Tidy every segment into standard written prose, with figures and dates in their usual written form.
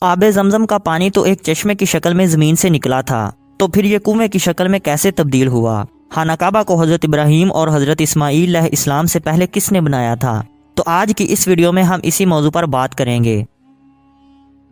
آب زمزم کا پانی تو ایک چشمے کی شکل میں زمین سے نکلا تھا، تو پھر یہ کنویں کی شکل میں کیسے تبدیل ہوا؟ خانہ کعبہ کو حضرت ابراہیم اور حضرت اسماعیل علیہ السلام سے پہلے کس نے بنایا تھا؟ تو آج کی اس ویڈیو میں ہم اسی موضوع پر بات کریں گے۔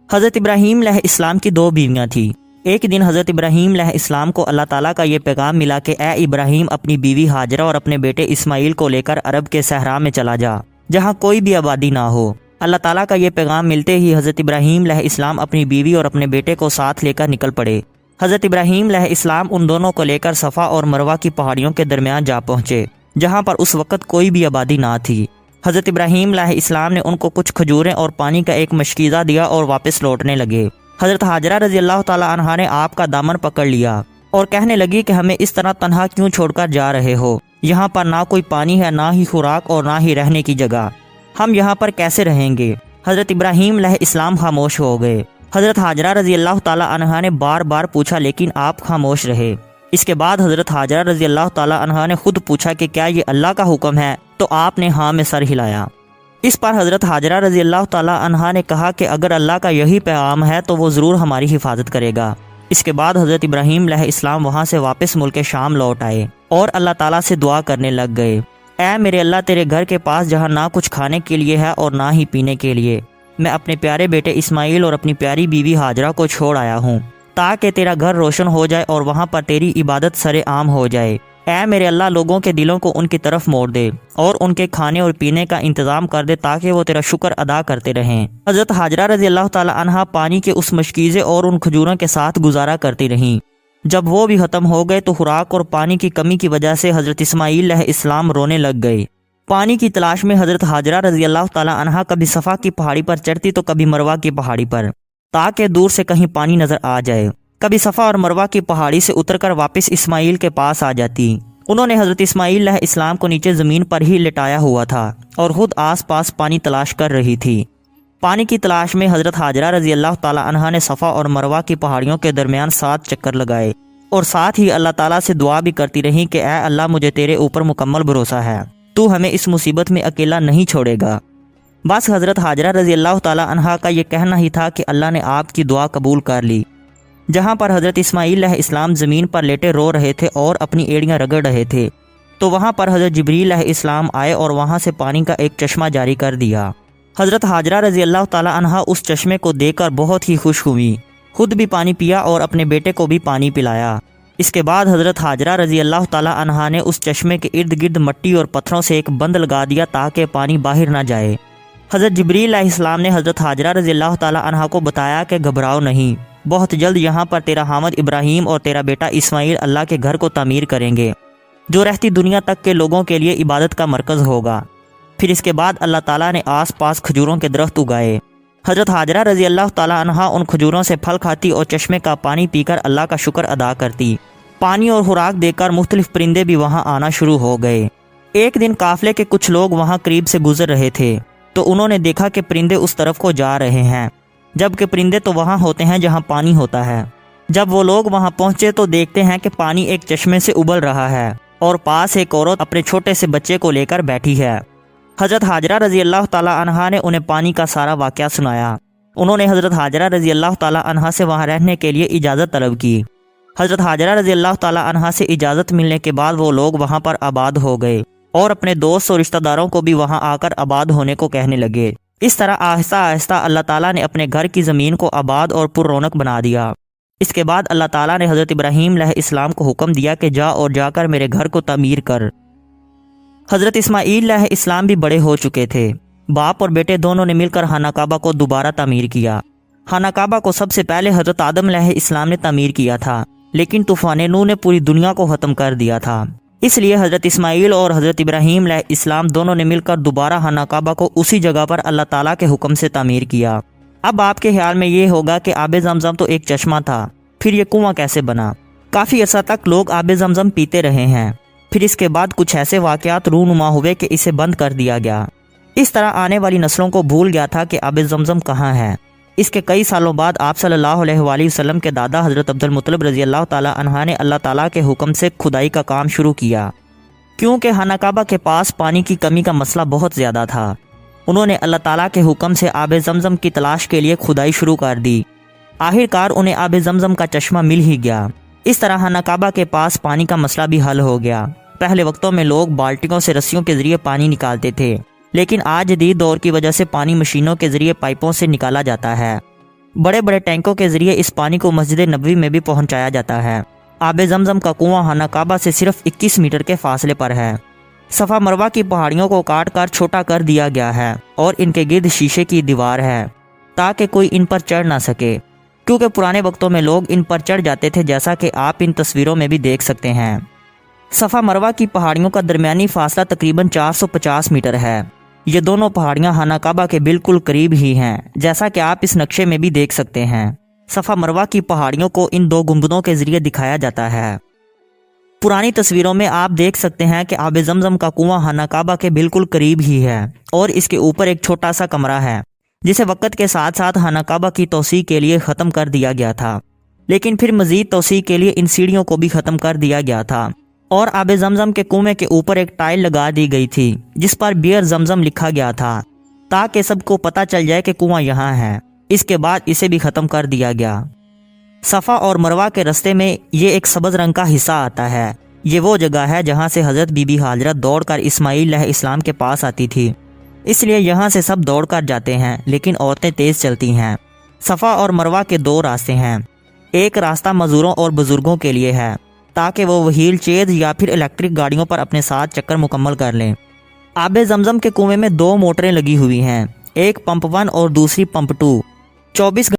حضرت ابراہیم علیہ السلام کی دو بیویاں تھیں۔ ایک دن حضرت ابراہیم علیہ السلام کو اللہ تعالیٰ کا یہ پیغام ملا کہ اے ابراہیم، اپنی بیوی ہاجرہ اور اپنے بیٹے اسماعیل کو لے کر عرب کے صحرا میں چلا جا، جہاں کوئی بھی آبادی نہ ہو۔ اللہ تعالیٰ کا یہ پیغام ملتے ہی حضرت ابراہیم علیہ السلام اپنی بیوی اور اپنے بیٹے کو ساتھ لے کر نکل پڑے۔ حضرت ابراہیم علیہ السلام ان دونوں کو لے کر صفا اور مروہ کی پہاڑیوں کے درمیان جا پہنچے، جہاں پر اس وقت کوئی بھی آبادی نہ تھی۔ حضرت ابراہیم علیہ السلام نے ان کو کچھ کھجوریں اور پانی کا ایک مشکیزہ دیا اور واپس لوٹنے لگے۔ حضرت ہاجرہ رضی اللہ تعالیٰ عنہا نے آپ کا دامن پکڑ لیا اور کہنے لگی کہ ہمیں اس طرح تنہا کیوں چھوڑ کر جا رہے ہو؟ یہاں پر نہ کوئی پانی ہے، نہ ہی خوراک اور نہ ہی رہنے کی جگہ، ہم یہاں پر کیسے رہیں گے؟ حضرت ابراہیم علیہ السلام خاموش ہو گئے۔ حضرت ہاجرہ رضی اللہ تعالیٰ عنہا نے بار بار پوچھا لیکن آپ خاموش رہے۔ اس کے بعد حضرت ہاجرہ رضی اللہ تعالیٰ عنہا نے خود پوچھا کہ کیا یہ اللہ کا حکم ہے؟ تو آپ نے ہاں میں سر ہلایا۔ اس پر حضرت ہاجرہ رضی اللہ تعالیٰ عنہا نے کہا کہ اگر اللہ کا یہی پیغام ہے تو وہ ضرور ہماری حفاظت کرے گا۔ اس کے بعد حضرت ابراہیم علیہ السلام وہاں سے واپس ملک شام لوٹ آئے اور اللہ تعالیٰ سے دعا کرنے لگ گئے، اے میرے اللہ، تیرے گھر کے پاس جہاں نہ کچھ کھانے کے لیے ہے اور نہ ہی پینے کے لیے، میں اپنے پیارے بیٹے اسماعیل اور اپنی پیاری بیوی ہاجرہ کو چھوڑ آیا ہوں تاکہ تیرا گھر روشن ہو جائے اور وہاں پر تیری عبادت سر عام ہو جائے۔ اے میرے اللہ، لوگوں کے دلوں کو ان کی طرف موڑ دے اور ان کے کھانے اور پینے کا انتظام کر دے تاکہ وہ تیرا شکر ادا کرتے رہیں۔ حضرت ہاجرہ رضی اللہ تعالی عنہا پانی کے اس مشکیزے اور ان کھجوروں کے ساتھ گزارا کرتی رہیں۔ جب وہ بھی ختم ہو گئے تو خوراک اور پانی کی کمی کی وجہ سے حضرت اسماعیل علیہ السلام رونے لگ گئے۔ پانی کی تلاش میں حضرت ہاجرہ رضی اللہ تعالی عنہا کبھی صفا کی پہاڑی پر چڑھتی تو کبھی مروہ کی پہاڑی پر، تاکہ دور سے کہیں پانی نظر آ جائے۔ کبھی صفا اور مروہ کی پہاڑی سے اتر کر واپس اسماعیل کے پاس آ جاتی۔ انہوں نے حضرت اسماعیل علیہ السلام کو نیچے زمین پر ہی لٹایا ہوا تھا اور خود آس پاس پانی تلاش کر رہی تھی۔ پانی کی تلاش میں حضرت ہاجرہ رضی اللہ تعالی عنہا نے صفا اور مروہ کی پہاڑیوں کے درمیان 7 چکر لگائے اور ساتھ ہی اللہ تعالیٰ سے دعا بھی کرتی رہی کہ اے اللہ، مجھے تیرے اوپر مکمل بھروسہ ہے، تو ہمیں اس مصیبت میں اکیلا نہیں چھوڑے گا۔ بس حضرت ہاجرہ رضی اللہ تعالی عنہا کا یہ کہنا ہی تھا کہ اللہ نے آپ کی دعا قبول کر لی۔ جہاں پر حضرت اسماعیل علیہ السلام زمین پر لیٹے رو رہے تھے اور اپنی ایڑیاں رگڑ رہے تھے، تو وہاں پر حضرت جبریل علیہ السلام آئے اور وہاں سے پانی کا ایک چشمہ جاری کر دیا۔ حضرت ہاجرہ رضی اللہ تعالی عنہا اس چشمے کو دیکھ کر بہت ہی خوش ہوئی، خود بھی پانی پیا اور اپنے بیٹے کو بھی پانی پلایا۔ اس کے بعد حضرت ہاجرہ رضی اللہ تعالی عنہا نے اس چشمے کے ارد گرد مٹی اور پتھروں سے ایک بند لگا دیا تاکہ پانی باہر نہ جائے۔ حضرت جبریل علیہ السلام نے حضرت ہاجرہ رضی اللہ تعالی عنہا کو بتایا کہ گھبراؤ نہیں، بہت جلد یہاں پر تیرا حامد ابراہیم اور تیرا بیٹا اسماعیل اللہ کے گھر کو تعمیر کریں گے، جو رہتی دنیا تک کے لوگوں کے لیے عبادت کا مرکز ہوگا۔ پھر اس کے بعد اللہ تعالیٰ نے آس پاس کھجوروں کے درخت اگائے۔ حضرت ہاجرہ رضی اللہ تعالی عنہا ان کھجوروں سے پھل کھاتی اور چشمے کا پانی پی کر اللہ کا شکر ادا کرتی۔ پانی اور خوراک دے کر مختلف پرندے بھی وہاں آنا شروع ہو گئے۔ ایک دن قافلے کے کچھ لوگ وہاں قریب سے گزر رہے تھے تو انہوں نے دیکھا کہ پرندے اس طرف کو جا رہے ہیں، جبکہ پرندے تو وہاں ہوتے ہیں جہاں پانی ہوتا ہے۔ جب وہ لوگ وہاں پہنچے تو دیکھتے ہیں کہ پانی ایک چشمے سے ابل رہا ہے اور پاس ایک عورت اپنے چھوٹے سے بچے کو لے کر بیٹھی ہے۔ حضرت ہاجرہ رضی اللہ تعالی عنہا نے انہیں پانی کا سارا واقعہ سنایا۔ انہوں نے حضرت ہاجرہ رضی اللہ تعالی عنہا سے وہاں رہنے کے لیے اجازت طلب کی۔ حضرت ہاجرہ رضی اللہ تعالی عنہا سے اجازت ملنے کے بعد وہ لوگ وہاں پر آباد ہو گئے اور اپنے دوست اور رشتہ داروں کو بھی وہاں آ کر آباد ہونے کو کہنے لگے۔ اس طرح آہستہ آہستہ اللہ تعالیٰ نے اپنے گھر کی زمین کو آباد اور پر رونق بنا دیا۔ اس کے بعد اللہ تعالیٰ نے حضرت ابراہیم علیہ السلام کو حکم دیا کہ جا اور جا کر میرے گھر کو تعمیر کر۔ حضرت اسماعیل علیہ السلام بھی بڑے ہو چکے تھے۔ باپ اور بیٹے دونوں نے مل کر خانہ کعبہ کو دوبارہ تعمیر کیا۔ خانہ کعبہ کو سب سے پہلے حضرت آدم علیہ السلام نے تعمیر کیا تھا، لیکن طوفان نوح نے پوری دنیا کو ختم کر دیا تھا۔ اس لیے حضرت اسماعیل اور حضرت ابراہیم علیہ السلام دونوں نے مل کر دوبارہ خانہ کعبہ کو اسی جگہ پر اللہ تعالیٰ کے حکم سے تعمیر کیا۔ اب آپ کے خیال میں یہ ہوگا کہ آب زمزم تو ایک چشمہ تھا، پھر یہ کنواں کیسے بنا؟ کافی عرصہ تک لوگ آب زمزم پیتے رہے ہیں، پھر اس کے بعد کچھ ایسے واقعات رونما ہوئے کہ اسے بند کر دیا گیا۔ اس طرح آنے والی نسلوں کو بھول گیا تھا کہ آب زمزم کہاں ہے۔ اس کے کئی سالوں بعد آپ صلی اللہ علیہ وآلہ وسلم کے دادا حضرت عبد المطلب رضی اللہ تعالی عنہ نے اللہ تعالیٰ کے حکم سے کھدائی کا کام شروع کیا، کیونکہ خانہ کعبہ کے پاس پانی کی کمی کا مسئلہ بہت زیادہ تھا۔ انہوں نے اللہ تعالیٰ کے حکم سے آب زمزم کی تلاش کے لیے کھدائی شروع کر دی۔ آخرکار انہیں آب زمزم کا چشمہ مل ہی گیا۔ اس طرح خانہ کعبہ کے پاس پانی کا مسئلہ بھی حل ہو گیا۔ پہلے وقتوں میں لوگ بالٹیوں سے رسیوں کے ذریعے پانی نکالتے تھے، لیکن آج جدید دور کی وجہ سے پانی مشینوں کے ذریعے پائپوں سے نکالا جاتا ہے۔ بڑے بڑے ٹینکوں کے ذریعے اس پانی کو مسجد نبوی میں بھی پہنچایا جاتا ہے۔ آب زمزم کا کنواں خانہ کعبہ سے صرف 21 میٹر کے فاصلے پر ہے۔ صفا مروہ کی پہاڑیوں کو کاٹ کر چھوٹا کر دیا گیا ہے اور ان کے گرد شیشے کی دیوار ہے تاکہ کوئی ان پر چڑھ نہ سکے، کیونکہ پرانے وقتوں میں لوگ ان پر چڑھ جاتے تھے، جیسا کہ آپ ان تصویروں میں بھی دیکھ سکتے ہیں۔ صفا مروہ کی پہاڑیوں کا درمیانی فاصلہ تقریباً 450 میٹر ہے۔ یہ دونوں پہاڑیاں خانہ کعبہ کے بالکل قریب ہی ہیں، جیسا کہ آپ اس نقشے میں بھی دیکھ سکتے ہیں۔ صفا مروہ کی پہاڑیوں کو ان دو گنبدوں کے ذریعے دکھایا جاتا ہے۔ پرانی تصویروں میں آپ دیکھ سکتے ہیں کہ آب زمزم کا کنواں خانہ کعبہ کے بالکل قریب ہی ہے اور اس کے اوپر ایک چھوٹا سا کمرہ ہے، جسے وقت کے ساتھ ساتھ خانہ کعبہ کی توسیع کے لیے ختم کر دیا گیا تھا، لیکن پھر مزید توسیع کے لیے ان سیڑھیوں کو بھی ختم کر دیا گیا تھا اور آب زمزم کے کنویں کے اوپر ایک ٹائل لگا دی گئی تھی جس پر بیئر زمزم لکھا گیا تھا، تاکہ سب کو پتہ چل جائے کہ کنواں یہاں ہے۔ اس کے بعد اسے بھی ختم کر دیا گیا۔ صفا اور مروہ کے رستے میں یہ ایک سبز رنگ کا حصہ آتا ہے۔ یہ وہ جگہ ہے جہاں سے حضرت بی بی ہاجرہ دوڑ کر اسماعیل علیہ السلام کے پاس آتی تھی، اس لیے یہاں سے سب دوڑ کر جاتے ہیں، لیکن عورتیں تیز چلتی ہیں۔ صفا اور مروہ کے دو راستے ہیں۔ ایک راستہ مزدوروں اور بزرگوں کے لیے ہے تاکہ وہ وہیل چیئر یا پھر الیکٹرک گاڑیوں پر اپنے ساتھ چکر مکمل کر لیں۔ آب زمزم کے کنویں میں 2 موٹریں لگی ہوئی ہیں، ایک پمپ 1 اور دوسری پمپ 2۔ 24